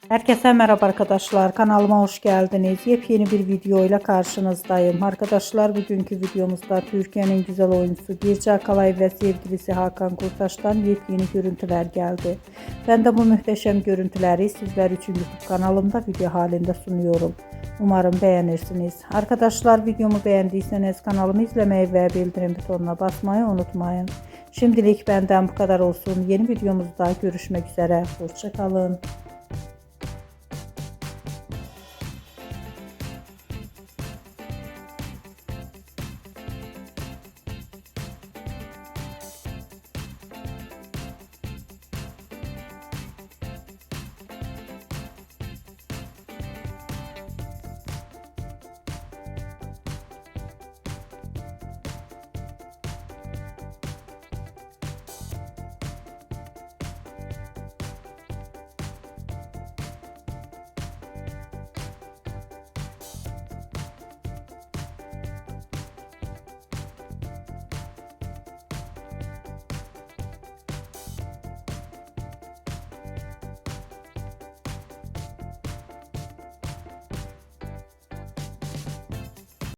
Herkese merhaba arkadaşlar. Kanalıma hoş geldiniz. Yepyeni bir video ile karşınızdayım. Arkadaşlar bugünkü videomuzda Türkiye'nin güzel oyuncusu Birce Akalay ve sevgilisi Hakan Kurtaş'tan yepyeni görüntüler geldi. Ben de bu muhteşem görüntüleri sizler için YouTube kanalımda video halinde sunuyorum. Umarım beğenirsiniz. Arkadaşlar videomu beğendiyseniz kanalımı izlemeyi ve bildirim butonuna basmayı unutmayın. Şimdilik benden bu kadar olsun. Yeni videomuzda görüşmek üzere. Hoşça kalın.